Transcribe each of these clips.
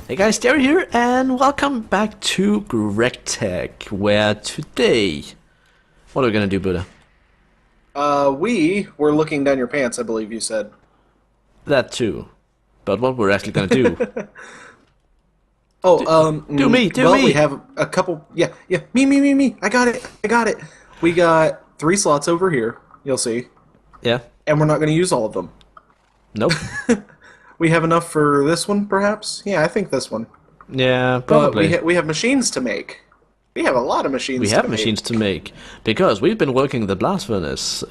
Hey guys, Jerry here, and welcome back to GregTech, where today... What are we gonna do, Buddha? We were looking down your pants, I believe you said. That too. But what we're actually gonna do... Oh, do me! we have a couple... Yeah, me. I got it. We got 3 slots over here, you'll see. Yeah? And we're not going to use all of them. Nope. We have enough for this one, perhaps? Yeah, I think this one. Yeah, But probably. we have machines to make. We have a lot of machines We to have make. machines to make, because we've been working the blast furnace,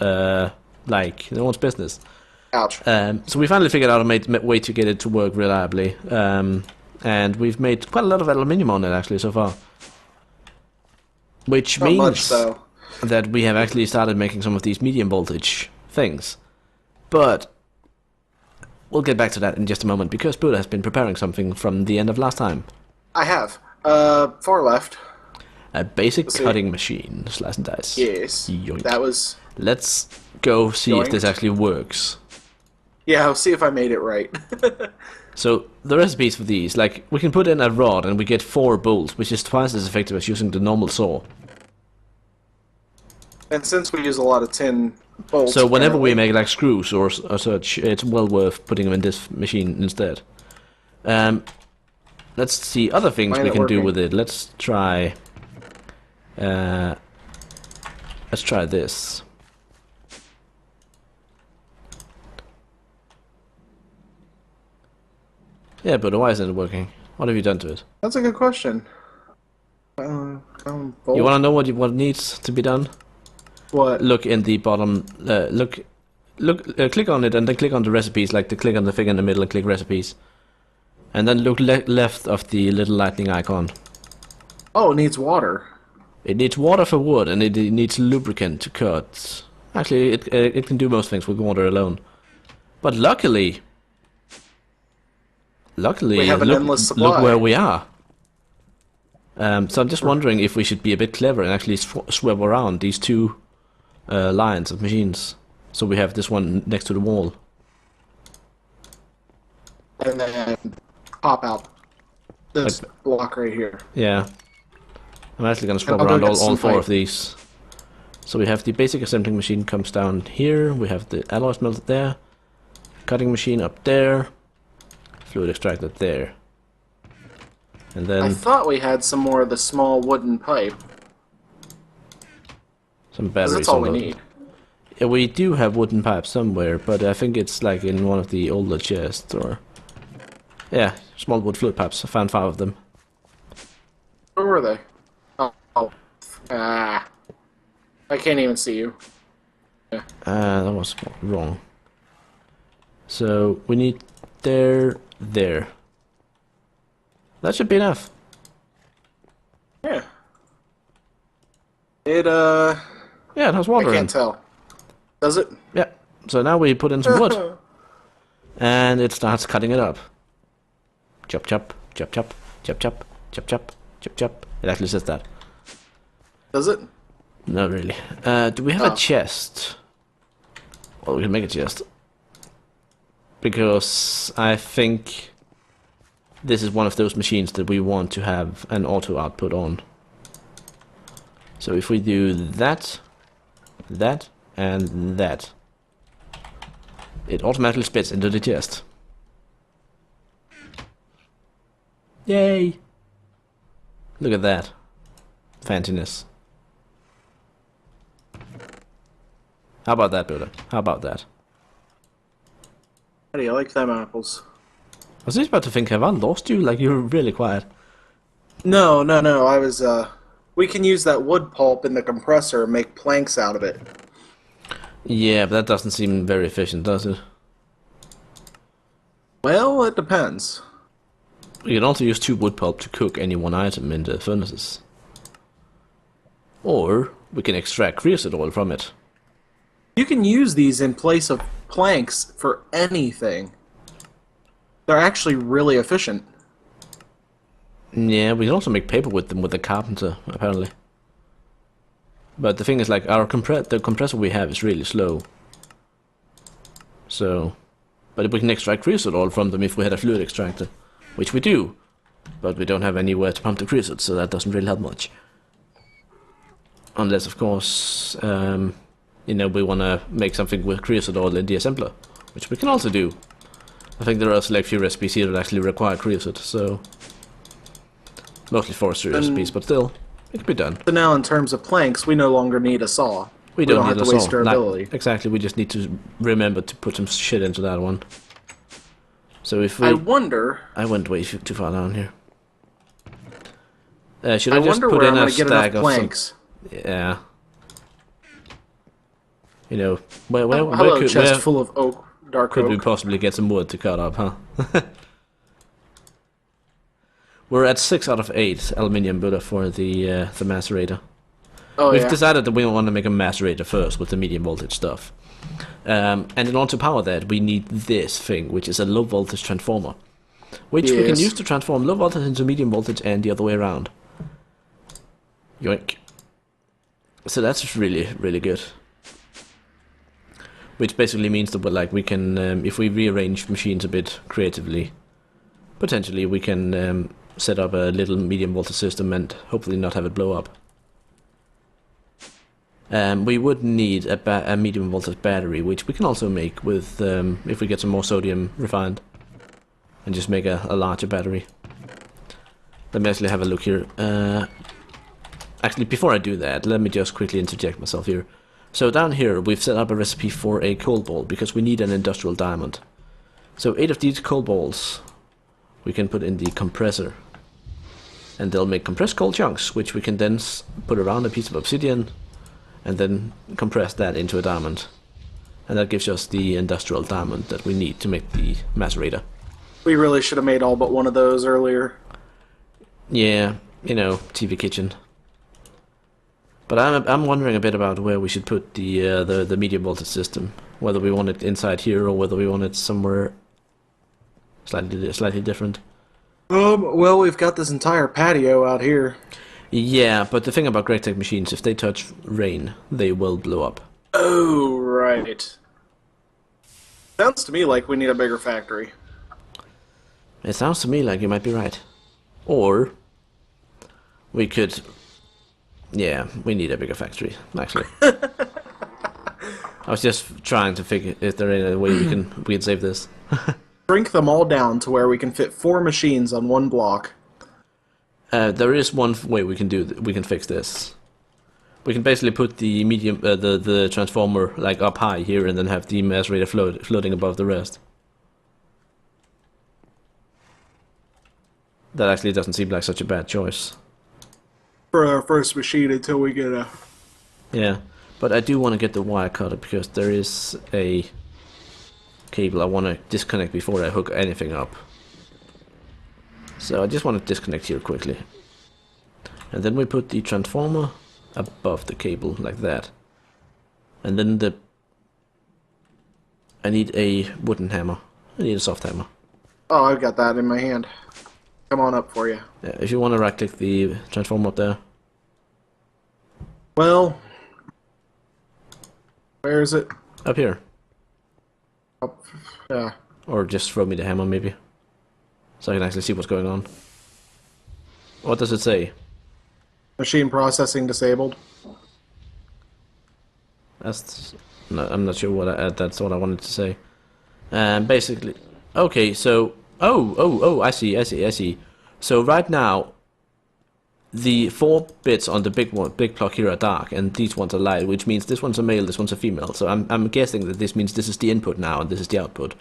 like no one's business. Ouch. So we finally figured out a way to get it to work reliably. And we've made quite a lot of aluminium on it actually so far. Which Not means much, though. that we have actually started making some of these medium voltage things. But we'll get back to that in just a moment, because Buddha has been preparing something from the end of last time. I have. Far left. A basic Let's see. cutting machine, slice and dice. Yes. Yoink. That was... Let's go see if Yoink. this actually works. Yeah, I'll see if I made it right. So, the recipes for these, like, we can put in a rod and we get 4 bolts, which is twice as effective as using the normal saw. And since we use a lot of tin bolts... So whenever we apparently- make like screws or such, it's well worth putting them in this machine instead. Let's see other things Why we ain't it can do working? with it. Let's try this. Yeah, but why isn't it working? What have you done to it? That's a good question. Bolt? You want to know what needs to be done? What? Look in the bottom. Click on it and then click on the recipes. Like click on the thing in the middle and click recipes, and then look left of the little lightning icon. Oh, it needs water. It needs water for wood, and it needs lubricant to cut. Actually, it can do most things with water alone. But luckily, We have an endless supply. look where we are. So I'm just wondering if we should be a bit clever and actually swap around these 2 lines of machines. So we have this one next to the wall. And then pop out this block right here. Yeah. I'm actually going to swap I'll go around get all some 4 pipe. of these. So we have the basic assembling machine comes down here. We have the alloy smelter there. Cutting machine up there. Fluid extractor there. And I then thought we had some more of the small wooden pipe. some 'Cause batteries. that's all we over. need. Yeah, we do have wooden pipes somewhere, but I think it's like in one of the older chests or... Yeah, small wood fluid pipes. I found 5 of them. Where were they? Oh. Ah. I can't even see you. That was wrong. So we need there. That should be enough. Yeah. It, Yeah, it has I water in. can't tell. Does it? Yeah. So now we put in some wood, and it starts cutting it up. Chop chop, chop chop, chop chop, chop chop, chop chop. It actually says that. Does it? Not really. Do we have Oh. a chest? Well, we can make a chest. Because I think this is one of those machines that we want to have an auto output on. So if we do that, and that, it automatically spits into the chest. Yay! Look at that. Fanciness. How about that, Buddha? How about that? How do you like them apples? I was just about to think, have I lost you? Like, you were really quiet. No. I was, we can use that wood pulp in the compressor and make planks out of it. Yeah, but that doesn't seem very efficient, does it? Well, it depends. We can also use 2 wood pulp to cook any one item in the furnaces. Or we can extract creosote oil from it. You can use these in place of planks for anything. They're actually really efficient. Yeah, we can also make paper with them with the carpenter, apparently. But the thing is, like, the compressor we have is really slow. So, but we can extract creosote oil from them if we had a fluid extractor, which we do. But we don't have anywhere to pump the creosote, so that doesn't really help much. Unless, of course, you know, we want to make something with creosote oil in the assembler, which we can also do. I think there are a select few recipes here that actually require creosote, so mostly forestry recipes, but still, it can be done. So now, in terms of planks, we no longer need a saw. We don't have need to a waste saw. our ability. Exactly, we just need to remember to put some shit into that one. So if we... I wonder... I went way too far down here. Should I I just wonder put where in I'm a going to get stack enough of planks. Yeah. You know, Hello, chest full of oak, dark could we oak. possibly get some wood to cut up, huh? We're at 6 out of 8 aluminium builder for the macerator. Oh, We've yeah. decided that we want to make a macerator first with the medium voltage stuff. And in order to power that, we need this thing, which is a low voltage transformer. Which we can use to transform low voltage into medium voltage and the other way around. Yoink. So that's really, really good. Which basically means that we can, if we rearrange machines a bit creatively, potentially we can set up a little medium voltage system and hopefully not have it blow up. We would need a medium voltage battery, which we can also make with, if we get some more sodium refined, and just make a larger battery. Let me actually have a look here. Actually, before I do that, let me just quickly interject myself here. So down here, we've set up a recipe for a coal ball, because we need an industrial diamond. So 8 of these coal balls we can put in the compressor. And they'll make compressed coal chunks, which we can then put around a piece of obsidian, and then compress that into a diamond. And that gives us the industrial diamond that we need to make the macerator. We really should have made all but one of those earlier. Yeah, you know, TV kitchen. But I'm wondering a bit about where we should put the medium voltage system. Whether we want it inside here or whether we want it somewhere slightly different. Well, we've got this entire patio out here. Yeah, but the thing about GregTech machines, if they touch rain, they will blow up. Oh, right. Sounds to me like we need a bigger factory. It sounds to me like you might be right. Or we could... Yeah, we need a bigger factory, actually. I was just trying to figure if there is a way we can save this. Shrink them all down to where we can fit 4 machines on one block. There is one way we can fix this. We can basically put the medium, the transformer like up high here, and then have the macerator floating above the rest. That actually doesn't seem like such a bad choice. For our first machine until we get a... Yeah, but I do want to get the wire cutter because there is a cable I want to disconnect before I hook anything up. So I just want to disconnect here quickly. And then we put the transformer above the cable like that. And then I need a wooden hammer. I need a soft hammer. Oh, I've got that in my hand. Come on up for you. Yeah, if you want to right click the transformer up there. Well, where is it? Up here. Up, yeah. Or just throw me the hammer maybe. So I can actually see what's going on. What does it say? Machine processing disabled. That's... No, I'm not sure what that's what I wanted to say. Basically... Okay, so... Oh, I see. So right now, the 4 bits on the big block here are dark, and these ones are light, which means this one's a male, this one's a female. So I'm guessing that this means this is the input now, and this is the output.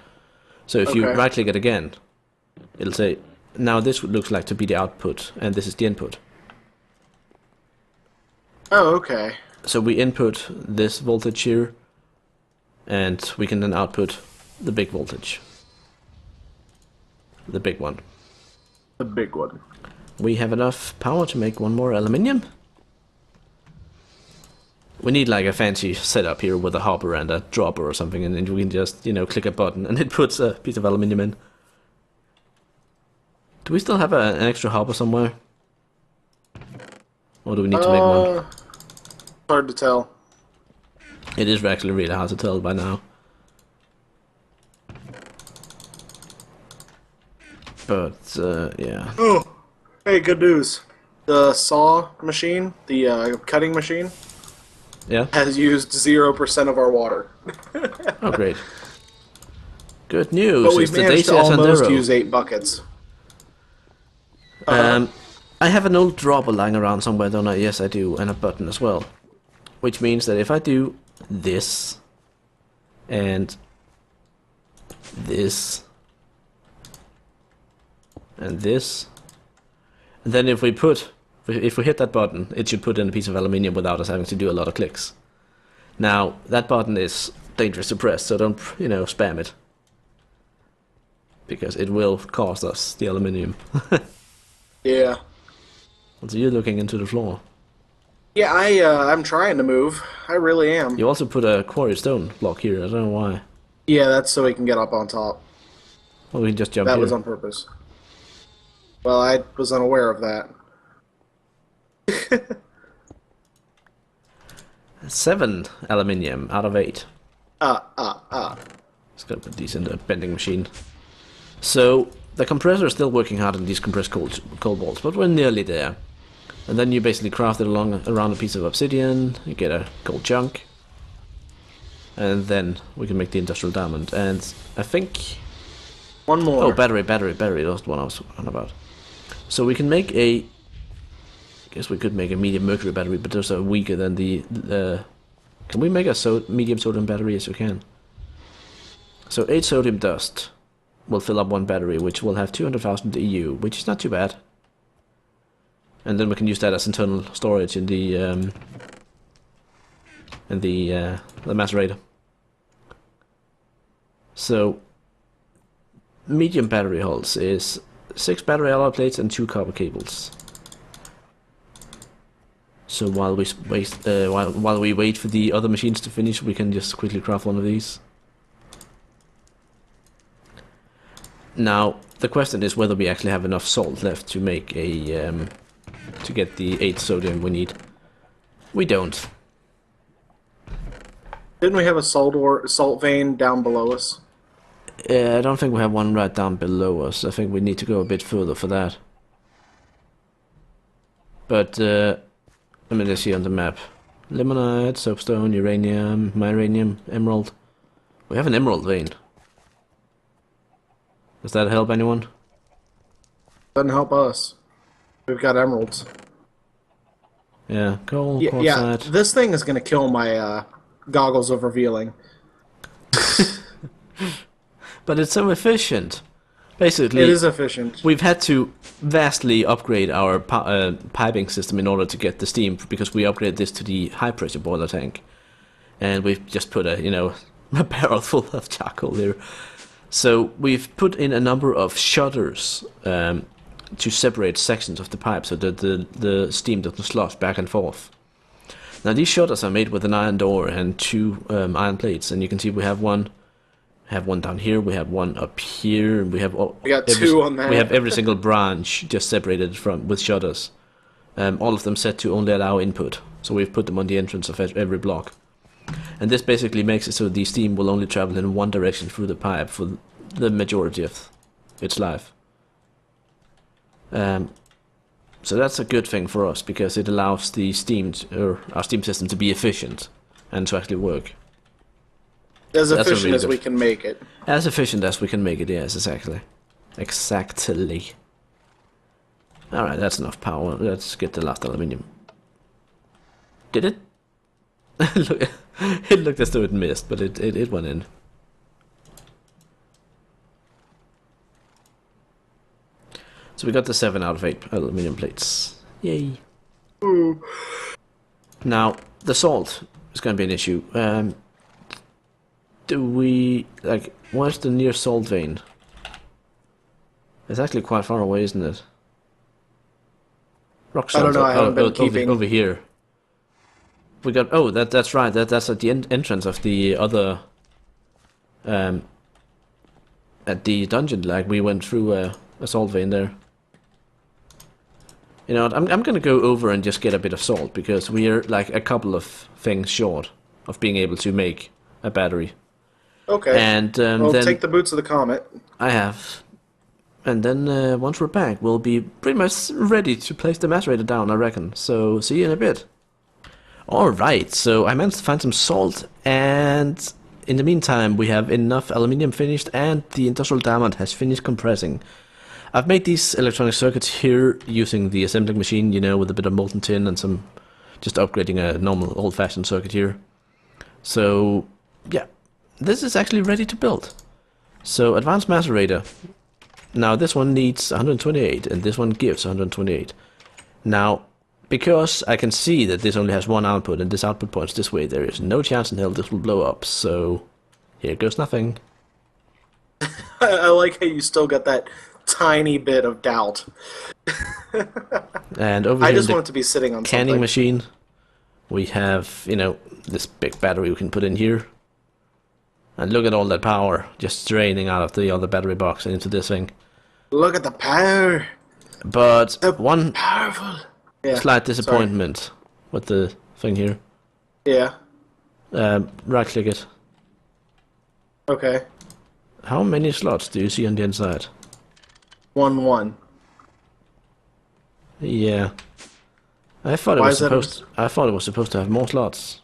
So if you right-click it again, it'll say, now this looks like to be the output, and this is the input. Oh, okay. So we input this voltage here, and we can then output the big voltage. The big one. The big one. We have enough power to make one more aluminium. We need like a fancy setup here with a hopper and a dropper or something, and then we can just, you know, click a button and it puts a piece of aluminium in. Do we still have an extra hopper somewhere? Or do we need to make one? Hard to tell. It is actually really hard to tell by now. But, yeah. Oh, Hey, good news. The saw machine, the cutting machine, Yeah. has used 0% of our water. Oh, great. Good But news. we've It's the managed to Dacia almost Sandero. use 8 buckets. Uh-huh. I have an old dropper lying around somewhere, don't I? Yes, I do, and a button as well. Which means that if I do this and this and this, and then if we hit that button, it should put in a piece of aluminium without us having to do a lot of clicks. Now that button is dangerous to press, so don't spam it, because it will cost us the aluminium. Yeah. So you're looking into the floor. Yeah, I'm trying to move. I really am. You also put a quarry stone block here. I don't know why. Yeah, that's so we can get up on top. Well, we can just jump That here. was on purpose. Well, I was unaware of that. 7 aluminium out of 8. Let's go put these in the bending machine. So the compressor is still working hard on these compressed coal balls, but we're nearly there. And then you basically craft it around a piece of obsidian. You get a gold chunk, and then we can make the industrial diamond. And I think One more. Oh, battery. That's the one I was on about. So we can make a... I guess we could make a medium mercury battery, but those are weaker than the... Can we make a medium sodium battery? Yes, we can. So 8 sodium dust will fill up one battery, which will have 200,000 EU, which is not too bad. And then we can use that as internal storage in the macerator. So medium battery hulls is 6 battery alloy plates and 2 copper cables. So while we wait for the other machines to finish, we can just quickly craft one of these. Now the question is whether we actually have enough salt left to make a to get the 8 sodium we need. We don't. Didn't we have a salt vein down below us? I don't think we have one right down below us. I think we need to go a bit further for that. But let me just see on the map. Limonite, soapstone, uranium, myranium, emerald. We have an emerald vein. Does that help anyone? Doesn't help us. We've got emeralds. Yeah, coal, Yeah, quartzite. this thing is going to kill my goggles of revealing. But it's so efficient. Basically, It is efficient. we've had to vastly upgrade our piping system in order to get the steam, because we upgraded this to the high pressure boiler tank, and we've just put a a barrel full of charcoal here. So we've put in a number of shutters to separate sections of the pipe so that the steam doesn't slosh back and forth. Now these shutters are made with an iron door and 2 iron plates, and you can see we have one down here, we have one up here, and we got 2 on that. We have every single branch just separated with shutters. All of them set to only allow input, so we've put them on the entrance of every block. And this basically makes it so the steam will only travel in one direction through the pipe for the majority of its life. So that's a good thing for us, because it allows the our steam system to be efficient and to actually work. As That's efficient really as good. we can make it. As efficient as we can make it, yes, exactly. Exactly. Alright, that's enough power. Let's get the last aluminium. Did it? Look, it looked as though it missed, but it went in. So we got the 7 out of 8 aluminium plates. Yay. Ooh. Now, the salt is going to be an issue. Where's the near salt vein? It's actually quite far away, isn't it? Rock I don't salt. know, I haven't been keeping. Over here. We got. Oh, that's right. That's at the entrance of the other. At the dungeon, like we went through a salt vein there. You know what? I'm gonna go over and just get a bit of salt, because we're like a couple of things short of being able to make a battery. Okay. And well, then take the boots of the comet. I have. And then once we're back, we'll be pretty much ready to place the macerator down, I reckon. So see you in a bit. Alright, so I managed to find some salt, and in the meantime we have enough aluminium finished, and the industrial diamond has finished compressing. I've made these electronic circuits here using the assembling machine, you know, with a bit of molten tin and some, just upgrading a normal old-fashioned circuit here. So yeah, this is actually ready to build. So advanced macerator. Now this one needs 128 and this one gives 128. Now, because I can see that this only has one output and this output points this way, there is no chance in hell this will blow up, so here goes nothing. I like how you still got that tiny bit of doubt. And over I here just in want it the to be sitting on canning something. machine, we have, you know, this big battery we can put in here. And look at all that power just draining out of the other battery box and into this thing. Look at the power. But The one powerful. Yeah, slight disappointment with the thing here. yeah. Right click it. Okay. How many slots do you see on the inside? 1-1. Yeah. I thought Why it was is that supposed I thought it was supposed to have more slots.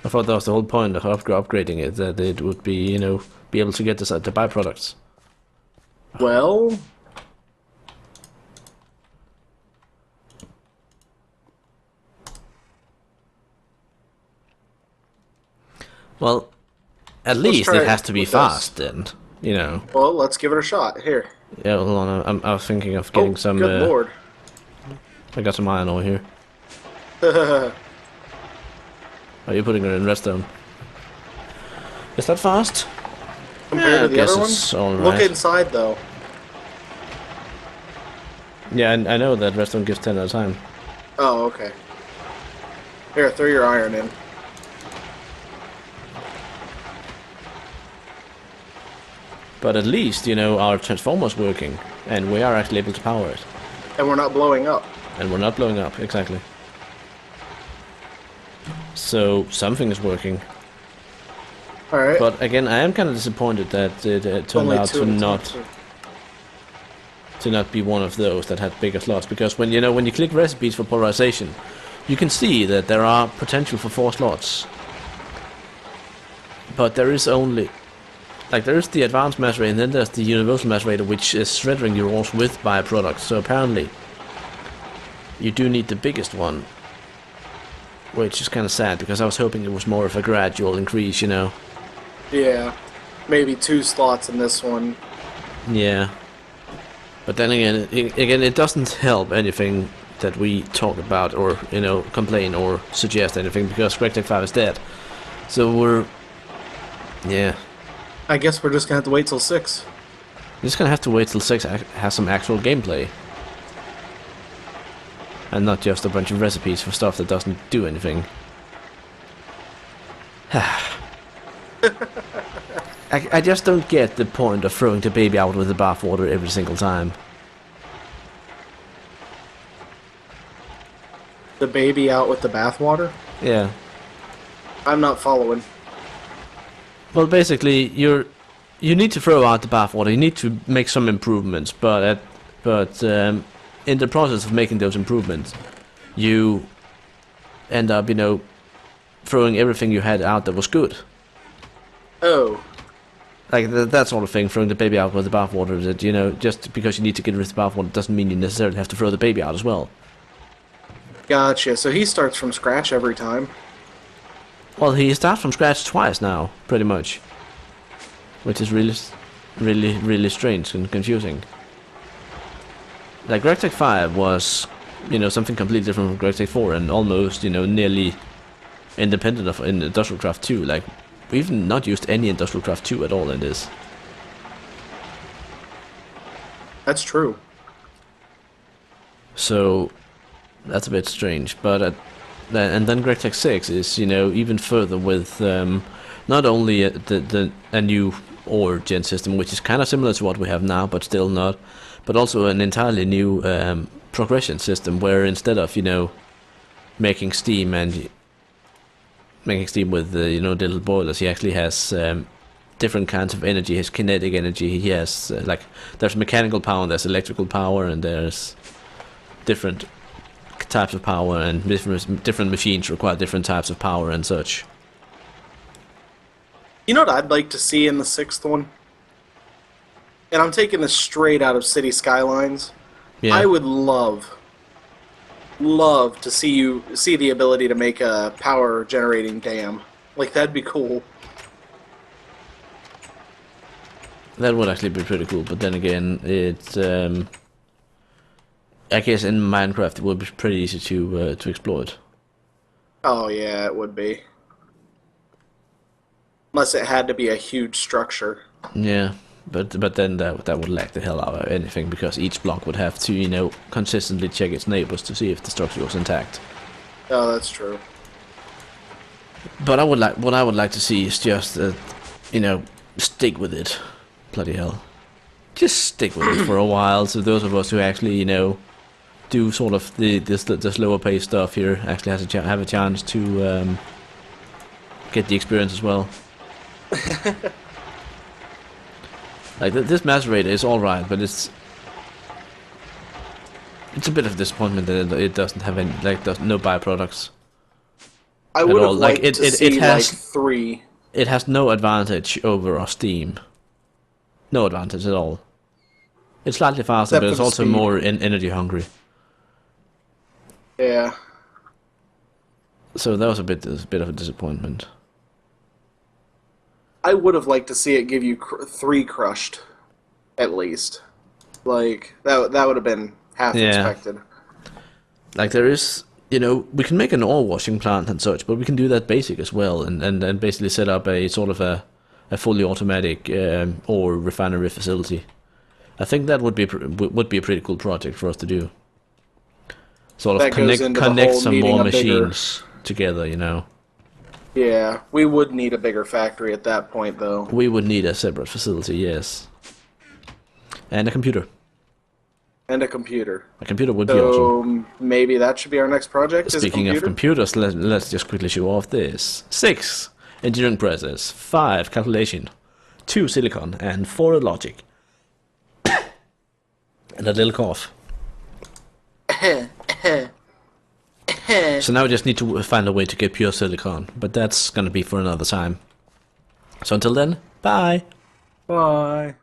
I thought that was the whole point of upgrading it, that it would be, you know, be able to get the byproducts. Well, Well, at least try it it has to be with fast then, you know. well, let's give it a shot. Here. Yeah, hold on, I was thinking of getting some, good lord. I got some iron over here. Are you putting it in redstone? Is that fast? Compared to the other it's one? alright. Look inside, though. Yeah, I know that redstone gives 10 at a time. Oh, okay. Here, throw your iron in. But at least, you know, our transformer's working, and we are actually able to power it. And we're not blowing up. And we're not blowing up, exactly. So, something is working. Alright. But again, I am kind of disappointed that it turned out to not be one of those that had bigger slots, because when you click recipes for polarization, you can see that there are potential for 4 slots. But there is only, like, there is the advanced macerator, and then there's the universal macerator, which is shredding your ores with byproducts. So apparently you do need the biggest one, which is kind of sad, because I was hoping it was more of a gradual increase, you know. Yeah. Maybe 2 slots in this one. Yeah. But then again, it doesn't help anything that we talk about or, you know, complain or suggest anything, because GregTech 5 is dead. So we're... yeah. I guess we're just gonna have to wait till 6. Just gonna have to wait till 6 has some actual gameplay. And not just a bunch of recipes for stuff that doesn't do anything. I just don't get the point of throwing the baby out with the bathwater every single time. The baby out with the bathwater? Yeah. I'm not following. Well, basically, you need to throw out the bathwater. You need to make some improvements, but in the process of making those improvements, you end up, you know, throwing everything you had out that was good. Oh. Like that sort of thing, throwing the baby out with the bathwater. That, you know, just because you need to get rid of the bathwater doesn't mean you necessarily have to throw the baby out as well. Gotcha. So he starts from scratch every time. Well, he starts from scratch twice now, pretty much, which is really strange and confusing. Like GregTech 5 was, you know, something completely different from GregTech 4, and almost, you know, nearly independent of Industrial Craft 2. Like, we've not used any Industrial Craft 2 at all in this. That's true. So that's a bit strange, but and then GregTech 6 is, you know, even further with not only a new ore gen system, which is kind of similar to what we have now, but still not, but also an entirely new progression system, where instead of, you know, making steam with you know, little boilers, he actually has different kinds of energy. He has kinetic energy. He has like there's mechanical power, and there's electrical power, and there's different types of power, and different machines require different types of power and such. You know what I'd like to see in the 6th one? And I'm taking this straight out of City Skylines. Yeah. I would love to see the ability to make a power generating dam. Like, that'd be cool. That would actually be pretty cool, but then again, it's I guess in Minecraft it would be pretty easy to exploit. Oh yeah, it would be. Unless it had to be a huge structure. Yeah, but then that would lag the hell out of anything, because each block would have to, you know, consistently check its neighbors to see if the structure was intact. Oh, that's true. But what I would like to see is just, you know, stick with it. Bloody hell. Just stick with it for a while, so those of us who actually, you know, do sort of the slower paced stuff here actually have a chance to get the experience as well. Like this Macerator is alright, but it's a bit of a disappointment that it doesn't have any, like, no byproducts. I would have like liked to see like 3. It has no advantage over our Steam. No advantage at all. It's slightly faster, Except but for it's the also speed. more energy hungry. Yeah. So that was a bit of a disappointment. I would have liked to see it give you 3 crushed, at least. Like, that would have been half expected. Like, there is, you know, we can make an ore washing plant and such, but we can do that basic as well, and basically set up a sort of a fully automatic ore refinery facility. I think that would be a pretty cool project for us to do. Sort of connect some more machines together, you know. Yeah, we would need a bigger factory at that point, though. We would need a separate facility, yes. And a computer. And a computer. A computer would be awesome. So maybe that should be our next project. Speaking of computers, let's just quickly show off this. 6 engineering presses, 5 calculation, 2 silicon, and 4 logic. And a little cough. So now we just need to find a way to get pure silicon, but that's gonna be for another time. So until then, bye! Bye.